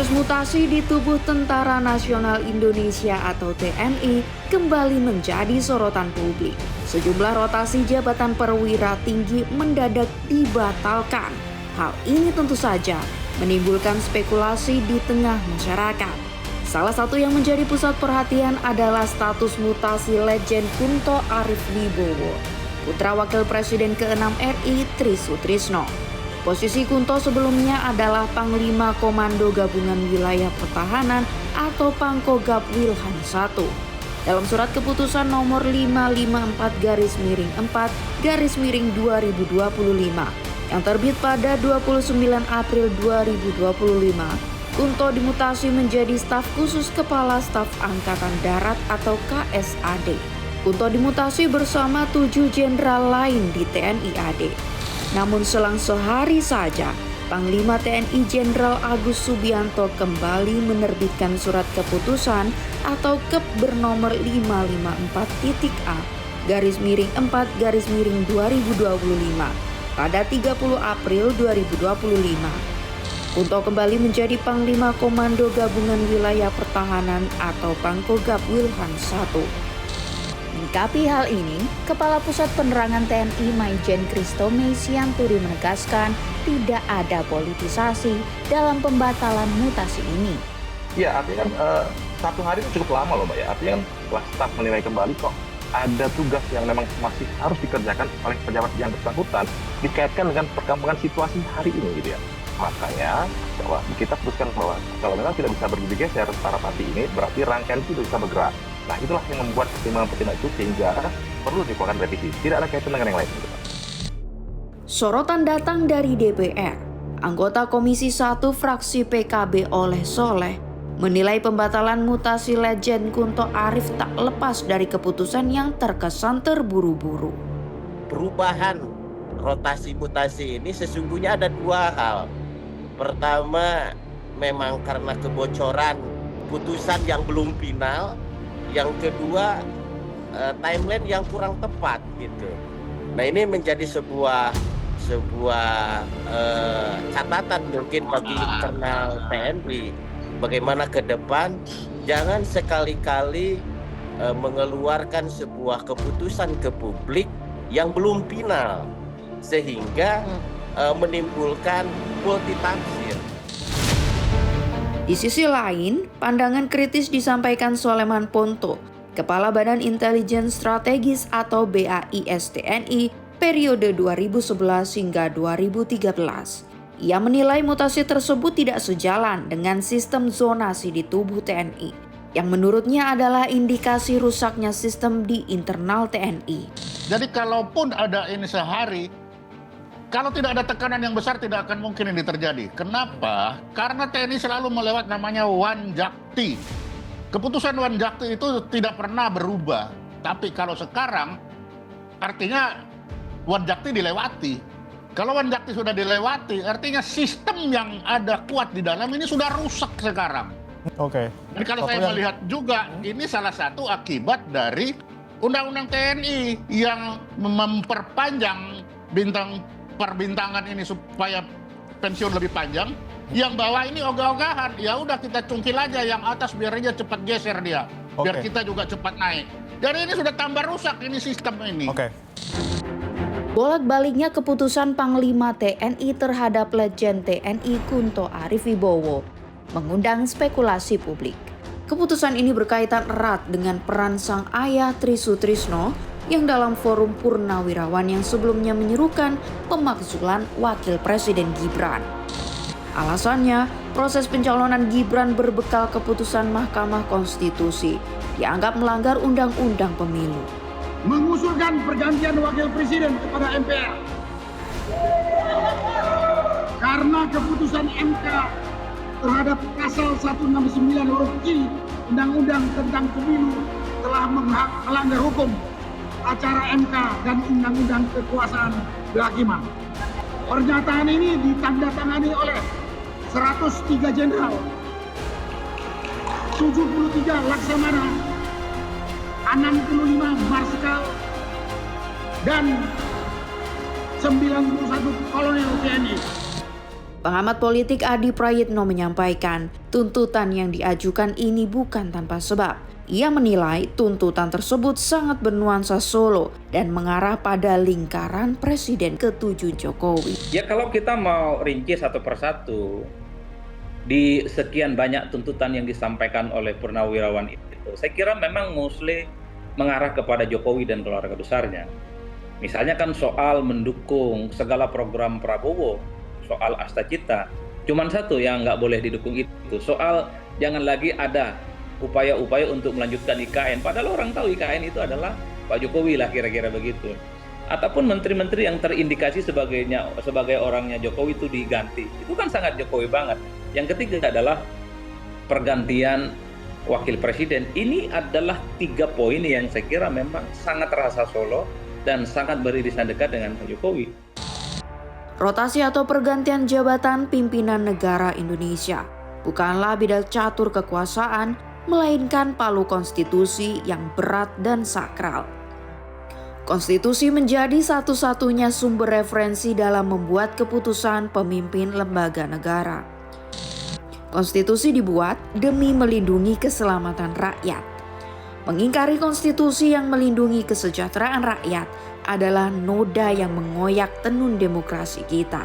Proses mutasi di tubuh Tentara Nasional Indonesia atau TNI kembali menjadi sorotan publik. Sejumlah rotasi jabatan perwira tinggi mendadak dibatalkan. Hal ini tentu saja menimbulkan spekulasi di tengah masyarakat. Salah satu yang menjadi pusat perhatian adalah status mutasi Letjen Kunto Arif Wibowo, putra Wakil Presiden ke-6 RI Tri Sutrisno. Posisi Kunto sebelumnya adalah Panglima Komando Gabungan Wilayah Pertahanan atau Pangkogap Wilhan I. Dalam surat keputusan nomor 554-4-2025 yang terbit pada 29 April 2025, Kunto dimutasi menjadi staf khusus Kepala Staf Angkatan Darat atau KSAD. Kunto dimutasi bersama 7 jenderal lain di TNI AD. Namun selang sehari saja, Panglima TNI Jenderal Agus Subianto kembali menerbitkan surat keputusan atau KEP bernomor 554-4-2025 pada 30 April 2025. Kunto kembali menjadi Panglima Komando Gabungan Wilayah Pertahanan atau Pangkogap Wilhan I. Menyikapi hal ini, Kepala Pusat Penerangan TNI Maijen Christo Meisianturi menegaskan tidak ada politisasi dalam pembatalan mutasi ini. Ya, artinya kan 1 hari itu cukup lama loh Mbak ya. Artinya kan setelah staf menilai kembali kok ada tugas yang memang masih harus dikerjakan oleh pejabat yang bersangkutan dikaitkan dengan perkembangan situasi hari ini gitu ya. Makanya bahwa kita putuskan bahwa kalau memang tidak bisa bergeser para parti ini, berarti rangkaian itu tidak bisa bergerak. Nah, itulah yang membuat pertimbangan-pertimbangan itu sehingga perlu dilakukan revisi. Tidak ada kaitan dengan yang lain. Sorotan datang dari DPR. Anggota Komisi 1 fraksi PKB Oleh Soleh menilai pembatalan mutasi Letjen Kunto Arif tak lepas dari keputusan yang terkesan terburu-buru. Perubahan rotasi mutasi ini sesungguhnya ada 2 hal. Pertama, memang karena kebocoran putusan yang belum final. Yang kedua, timeline yang kurang tepat gitu. Nah, ini menjadi sebuah catatan mungkin bagi internal TNI. Bagaimana ke depan jangan sekali-kali mengeluarkan sebuah keputusan ke publik yang belum final sehingga menimbulkan multitafsir. Di sisi lain, pandangan kritis disampaikan Soleman Ponto, Kepala Badan Intelijen Strategis atau BAIS TNI periode 2011 hingga 2013. Ia menilai mutasi tersebut tidak sejalan dengan sistem zonasi di tubuh TNI, yang menurutnya adalah indikasi rusaknya sistem di internal TNI. Jadi kalaupun ada ini sehari, kalau tidak ada tekanan yang besar tidak akan mungkin ini terjadi. Kenapa? Karena TNI selalu melewat namanya Wanjakti. Keputusan Wanjakti itu tidak pernah berubah. Tapi kalau sekarang artinya Wanjakti dilewati. Kalau Wanjakti sudah dilewati, artinya sistem yang ada kuat di dalam ini sudah rusak sekarang. Oke. Dan kalau saya melihat juga ini salah satu akibat dari Undang-Undang TNI yang memperpanjang perbintangan ini supaya pensiun lebih panjang, yang bawah ini ogah-ogahan, ya udah kita cungkil aja yang atas biar aja cepat geser dia, biar kita juga cepat naik. Dan ini sudah tambah rusak ini sistem ini. Bolak-baliknya keputusan Panglima TNI terhadap Letjen TNI Kunto Arif Wibowo mengundang spekulasi publik. Keputusan ini berkaitan erat dengan peran sang ayah Tri Sutrisno yang dalam forum Purnawirawan yang sebelumnya menyerukan pemakzulan Wakil Presiden Gibran. Alasannya, proses pencalonan Gibran berbekal keputusan Mahkamah Konstitusi dianggap melanggar Undang-Undang Pemilu. Mengusulkan pergantian Wakil Presiden kepada MPR. Karena keputusan MK terhadap pasal 169 huruf I Undang-Undang tentang Pemilu telah melanggar hukum, acara MK dan Undang-Undang Kekuasaan Kehakiman. Pernyataan ini ditandatangani oleh 103 jenderal, 73 laksamana, 65 marsikal, dan 91 kolonel TNI. Pengamat politik Adi Prayitno menyampaikan, tuntutan yang diajukan ini bukan tanpa sebab. Ia menilai tuntutan tersebut sangat bernuansa Solo dan mengarah pada lingkaran Presiden ke-7 Jokowi. Ya kalau kita mau rinci satu persatu, di sekian banyak tuntutan yang disampaikan oleh purnawirawan itu, saya kira memang mostly mengarah kepada Jokowi dan keluarga besarnya. Misalnya kan soal mendukung segala program Prabowo, soal Astacita, cuman satu yang nggak boleh didukung itu, soal jangan lagi ada upaya-upaya untuk melanjutkan IKN, padahal orang tahu IKN itu adalah Pak Jokowi lah, kira-kira begitu. Ataupun menteri-menteri yang terindikasi sebagai orangnya Jokowi itu diganti, itu kan sangat Jokowi banget. Yang ketiga adalah pergantian wakil presiden. Ini adalah 3 poin yang saya kira memang sangat terasa Solo dan sangat beririsan dekat dengan Pak Jokowi. Rotasi atau pergantian jabatan pimpinan negara Indonesia bukanlah bidang catur kekuasaan, melainkan palu konstitusi yang berat dan sakral. Konstitusi menjadi satu-satunya sumber referensi dalam membuat keputusan pemimpin lembaga negara. Konstitusi dibuat demi melindungi keselamatan rakyat. Mengingkari konstitusi yang melindungi kesejahteraan rakyat adalah noda yang mengoyak tenun demokrasi kita.